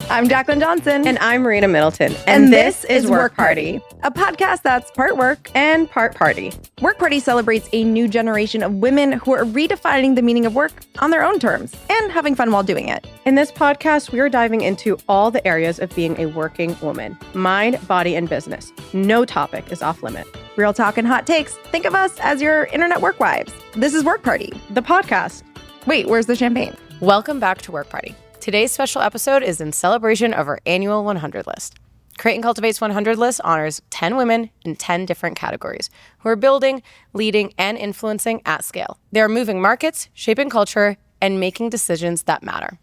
I'm Jacqueline Johnson. And I'm Marina Middleton. And this is Work Party, a podcast that's part work and part party. Work Party celebrates a new generation of women who are redefining the meaning of work on their own terms and having fun while doing it. In this podcast, we are diving into all the areas of being a working woman: mind, body, and business. No topic is off limit. Real talk and hot takes. Think of us as your internet work wives. This is Work Party, the podcast. Wait, where's the champagne? Welcome back to Work Party. Today's special episode is in celebration of our annual 100 list. Create and Cultivate's 100 list honors 10 women in 10 different categories who are building, leading, and influencing at scale. They are moving markets, shaping culture, and making decisions that matter.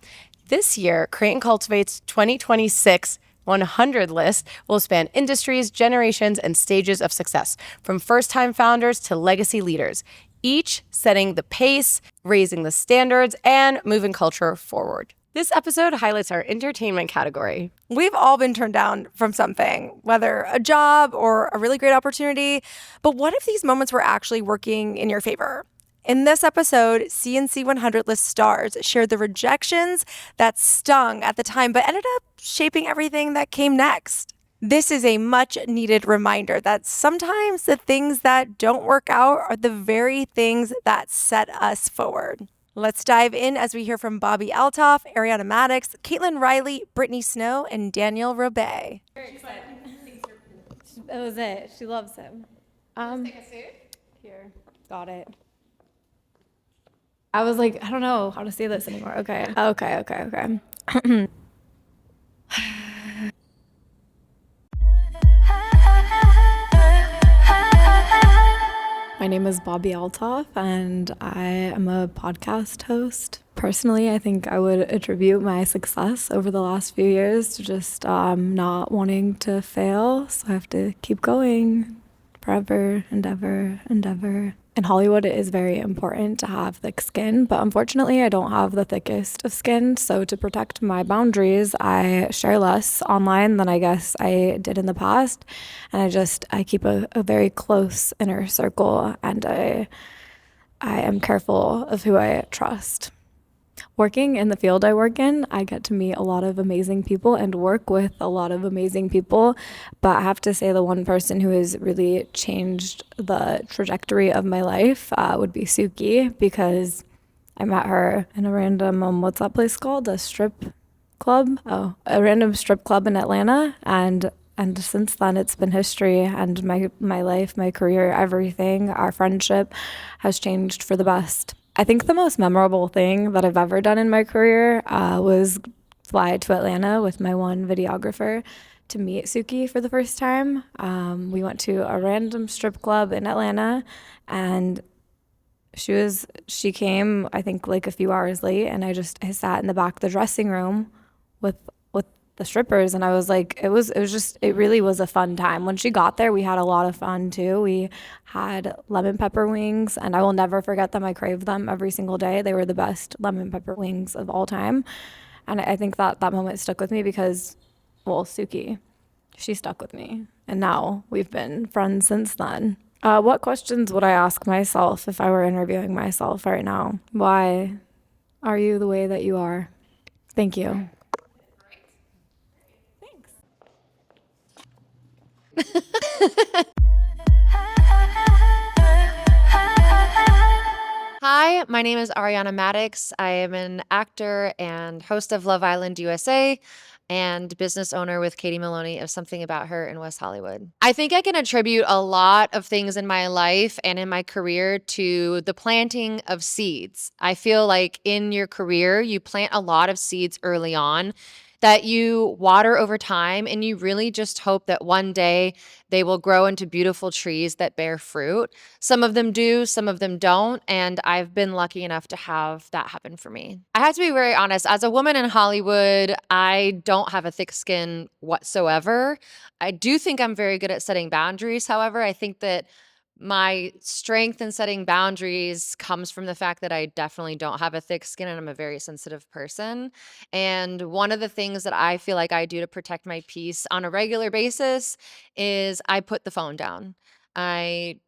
This year, Create and Cultivate's 2026 100 list will span industries, generations, and stages of success, from first-time founders to legacy leaders, each setting the pace, raising the standards, and moving culture forward. This episode highlights our entertainment category. We've all been turned down from something, whether a job or a really great opportunity. But what if these moments were actually working in your favor? In this episode, CNC 100 list stars shared the rejections that stung at the time, but ended up shaping everything that came next. This is a much needed reminder that sometimes the things that don't work out are the very things that set us forward. Let's dive in as we hear from Bobbi Althoff, Ariana Madix, Reilly, Brittany Snow, and Danielle Robay. That was it. She loves him. Take a suit. Here. Got it. I was like, I don't know how to say this anymore. Okay. My name is Bobbi Althoff, and I am a podcast host. Personally, I think I would attribute my success over the last few years to just not wanting to fail. So I have to keep going forever, endeavor. In Hollywood, it is very important to have thick skin, but unfortunately, I don't have the thickest of skin. So to protect my boundaries, I share less online than I guess I did in the past. And I keep a very close inner circle, and I am careful of who I trust. Working in the field I work in, I get to meet a lot of amazing people and work with a lot of amazing people. But I have to say the one person who has really changed the trajectory of my life would be Suki, because I met her in a random, what's that place called? A strip club? Oh, a random strip club in Atlanta. And since then, it's been history, and my life, my career, everything, our friendship has changed for the best. I think the most memorable thing that I've ever done in my career was fly to Atlanta with my one videographer to meet Suki for the first time. We went to a random strip club in Atlanta, and she came, I think, like a few hours late, and I sat in the back of the dressing room with the strippers, and I was like, it really was a fun time. When she got there, we had a lot of fun too. We had lemon pepper wings, and I will never forget them. I crave them every single day. They were the best lemon pepper wings of all time. And I think that moment stuck with me because, well, Suki, she stuck with me, and now we've been friends since then. What questions would I ask myself if I were interviewing myself right now? Why are you the way that you are? Thank you. Hi, my name is Ariana Madix. I am an actor and host of Love Island USA and business owner with Katie Maloney of Something About Her in West Hollywood. I think I can attribute a lot of things in my life and in my career to the planting of seeds. I feel like in your career, you plant a lot of seeds early on that you water over time, and you really just hope that one day they will grow into beautiful trees that bear fruit. Some of them do, some of them don't, and I've been lucky enough to have that happen for me. I have to be very honest, as a woman in Hollywood, I don't have a thick skin whatsoever. I do think I'm very good at setting boundaries. However, I think that my strength in setting boundaries comes from the fact that I definitely don't have a thick skin, and I'm a very sensitive person. And one of the things that I feel like I do to protect my peace on a regular basis is I put the phone down. I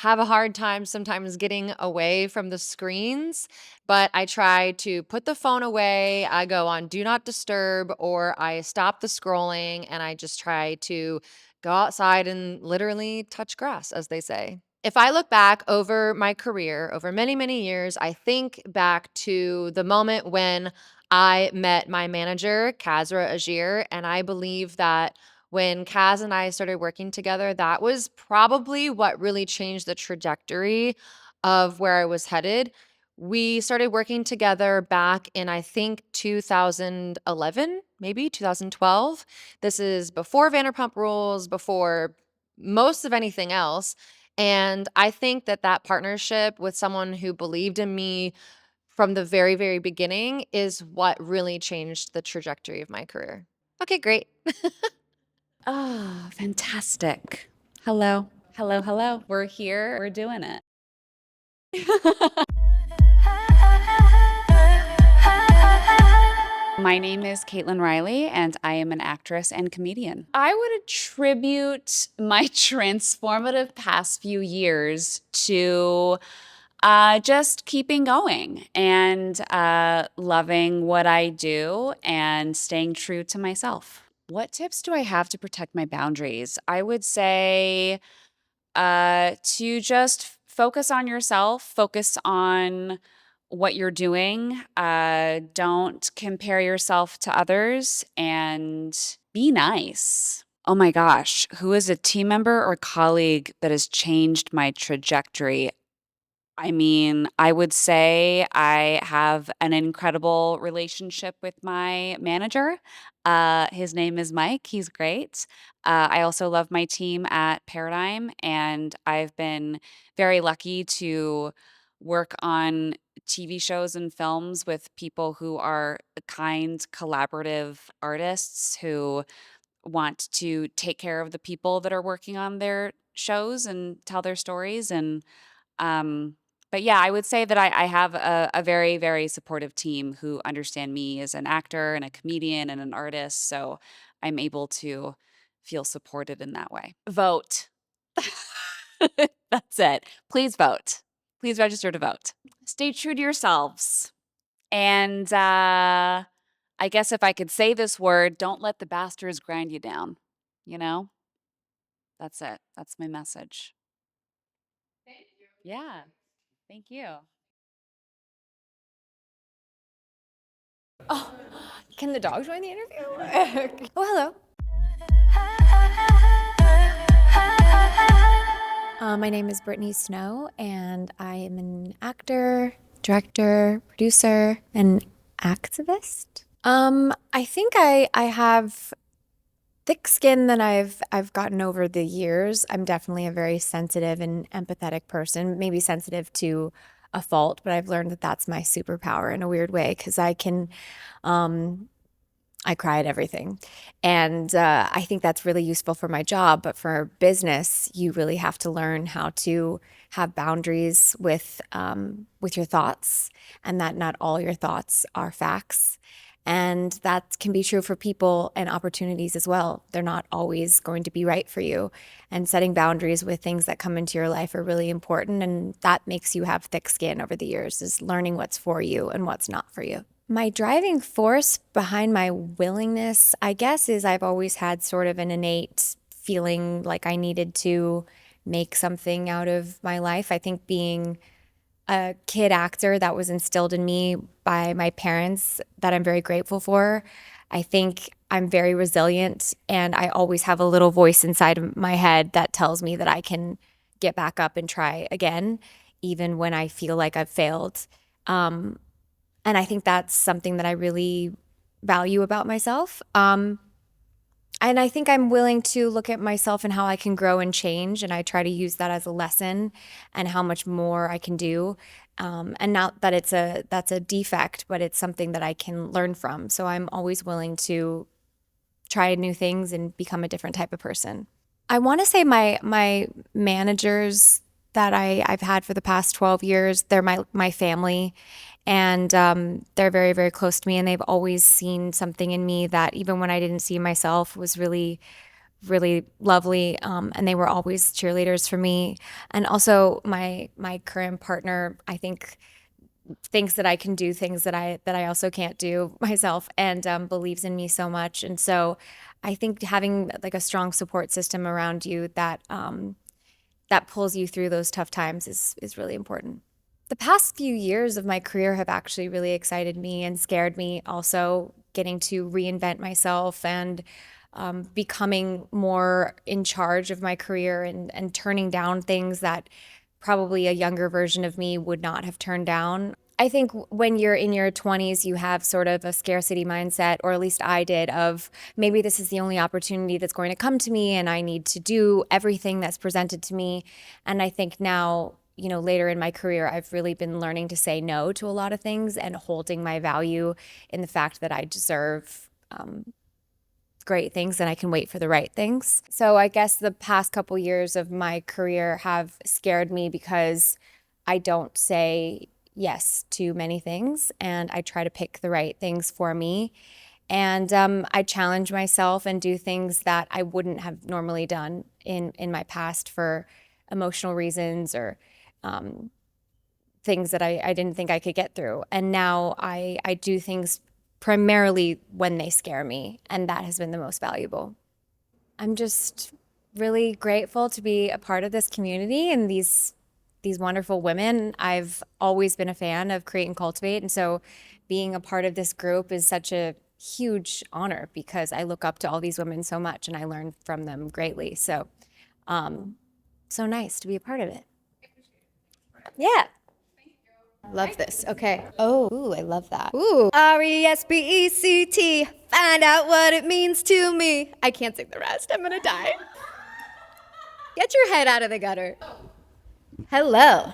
have a hard time sometimes getting away from the screens, but I try to put the phone away. I go on do not disturb, or I stop the scrolling and I just try to go outside and literally touch grass, as they say. If I look back over my career, over many, many years, I think back to the moment when I met my manager, Kazra Ajir, and I believe that when Kaz and I started working together, that was probably what really changed the trajectory of where I was headed. We started working together back in, I think, 2011, maybe 2012. This is before Vanderpump Rules, before most of anything else. And I think that that partnership with someone who believed in me from the very, very beginning is what really changed the trajectory of my career. Okay, great. Oh, fantastic. Hello. Hello, hello. We're here. We're doing it. My name is Caitlin Reilly, and I am an actress and comedian. I would attribute my transformative past few years to just keeping going and loving what I do and staying true to myself. What tips do I have to protect my boundaries? I would say to just focus on yourself, focus on what you're doing. Don't compare yourself to others and be nice. Oh my gosh, who is a team member or colleague that has changed my trajectory? I mean, I would say I have an incredible relationship with my manager. His name is Mike. He's great. I also love my team at Paradigm, and I've been very lucky to work on TV shows and films with people who are kind, collaborative artists who want to take care of the people that are working on their shows and tell their stories. Um, but yeah, I would say that I have a very, very supportive team who understand me as an actor and a comedian and an artist. So I'm able to feel supported in that way. Vote. That's it. Please vote. Please register to vote. Stay true to yourselves. And I guess if I could say this word, don't let the bastards grind you down. You know? That's it. That's my message. Yeah. Thank you. Oh, can the dog join the interview? Oh, hello. My name is Brittany Snow, and I am an actor, director, producer, and activist. I think I have thick skin that I've gotten over the years. I'm definitely a very sensitive and empathetic person, maybe sensitive to a fault, but I've learned that that's my superpower in a weird way because I cry at everything. And I think that's really useful for my job. But for business, you really have to learn how to have boundaries with your thoughts, and that not all your thoughts are facts. And that can be true for people and opportunities as well. They're not always going to be right for you. And setting boundaries with things that come into your life are really important. And that makes you have thick skin over the years, is learning what's for you and what's not for you. My driving force behind my willingness, I guess, is I've always had sort of an innate feeling like I needed to make something out of my life. I think being a kid actor, that was instilled in me by my parents, that I'm very grateful for. I think I'm very resilient, and I always have a little voice inside of my head that tells me that I can get back up and try again, even when I feel like I've failed. And I think that's something that I really value about myself. And I think I'm willing to look at myself and how I can grow and change. And I try to use that as a lesson and how much more I can do. And not that that's a defect, but it's something that I can learn from. So I'm always willing to try new things and become a different type of person. I want to say my managers that I've had for the past 12 years, they're my family. And they're very, very close to me, and they've always seen something in me that even when I didn't see myself was really really lovely, and they were always cheerleaders for me. And also my current partner, I think, thinks that I can do things that I also can't do myself, and believes in me so much. And so I think having like a strong support system around you that that pulls you through those tough times is really important. The past few years of my career have actually really excited me and scared me also, getting to reinvent myself and becoming more in charge of my career and turning down things that probably a younger version of me would not have turned down. I think when you're in your 20s, you have sort of a scarcity mindset, or at least I did, of maybe this is the only opportunity that's going to come to me and I need to do everything that's presented to me. And I think now, later in my career, I've really been learning to say no to a lot of things and holding my value in the fact that I deserve great things and I can wait for the right things. So I guess the past couple years of my career have scared me because I don't say yes to many things, and I try to pick the right things for me. And I challenge myself and do things that I wouldn't have normally done in my past for emotional reasons, or things that I didn't think I could get through. And now I do things primarily when they scare me, and that has been the most valuable. I'm just really grateful to be a part of this community and these wonderful women. I've always been a fan of Create and Cultivate, and so being a part of this group is such a huge honor because I look up to all these women so much and I learn from them greatly. So, so nice to be a part of it. Yeah. Love this. Okay. Oh, ooh, I love that. Ooh. RESPECT. Find out what it means to me. I can't sing the rest. I'm gonna die. Get your head out of the gutter. Hello.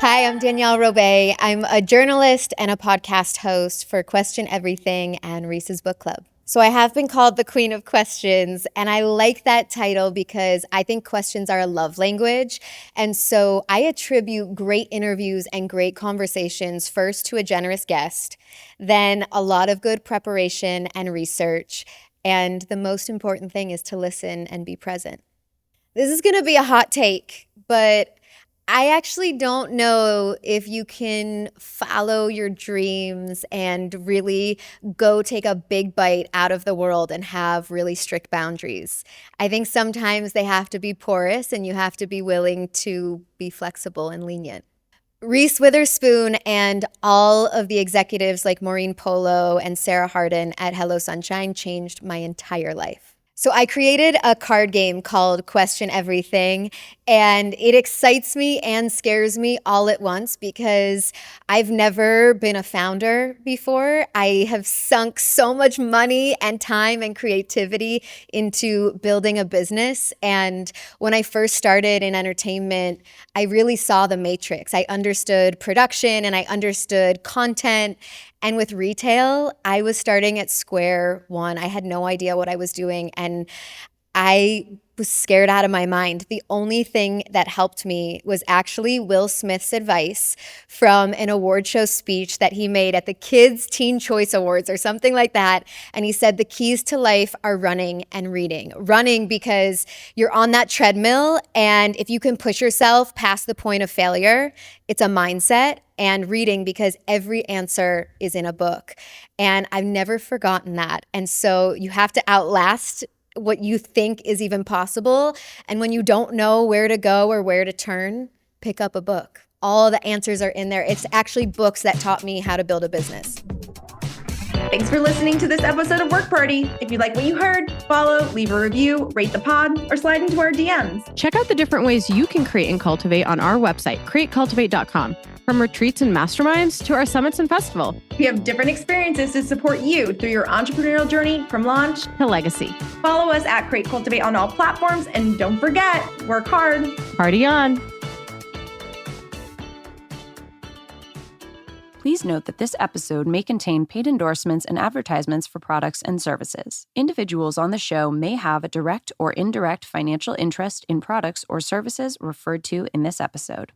Hi, I'm Danielle Robay. I'm a journalist and a podcast host for Question Everything and Reese's Book Club. So I have been called the Queen of Questions, and I like that title because I think questions are a love language. And so I attribute great interviews and great conversations first to a generous guest, then a lot of good preparation and research, and the most important thing is to listen and be present. This is going to be a hot take, but I actually don't know if you can follow your dreams and really go take a big bite out of the world and have really strict boundaries. I think sometimes they have to be porous and you have to be willing to be flexible and lenient. Reese Witherspoon and all of the executives like Maureen Polo and Sarah Hardin at Hello Sunshine changed my entire life. So I created a card game called Question Everything, and it excites me and scares me all at once because I've never been a founder before. I have sunk so much money and time and creativity into building a business. And when I first started in entertainment, I really saw the matrix. I understood production and I understood content. And with retail, I was starting at square one. I had no idea what I was doing, and I was scared out of my mind. The only thing that helped me was actually Will Smith's advice from an award show speech that he made at the Kids Teen Choice Awards or something like that. And he said the keys to life are running and reading. Running because you're on that treadmill, and if you can push yourself past the point of failure, it's a mindset. And reading because every answer is in a book. And I've never forgotten that. And so you have to outlast what you think is even possible. And when you don't know where to go or where to turn, pick up a book. All the answers are in there. It's actually books that taught me how to build a business. Thanks for listening to this episode of Work Party. If you like what you heard, follow, leave a review, rate the pod, or slide into our DMs. Check out the different ways you can create and cultivate on our website, createcultivate.com. From retreats and masterminds to our summits and festival. We have different experiences to support you through your entrepreneurial journey from launch to legacy. Follow us at Create Cultivate on all platforms, and don't forget, work hard. Party on. Please note that this episode may contain paid endorsements and advertisements for products and services. Individuals on the show may have a direct or indirect financial interest in products or services referred to in this episode.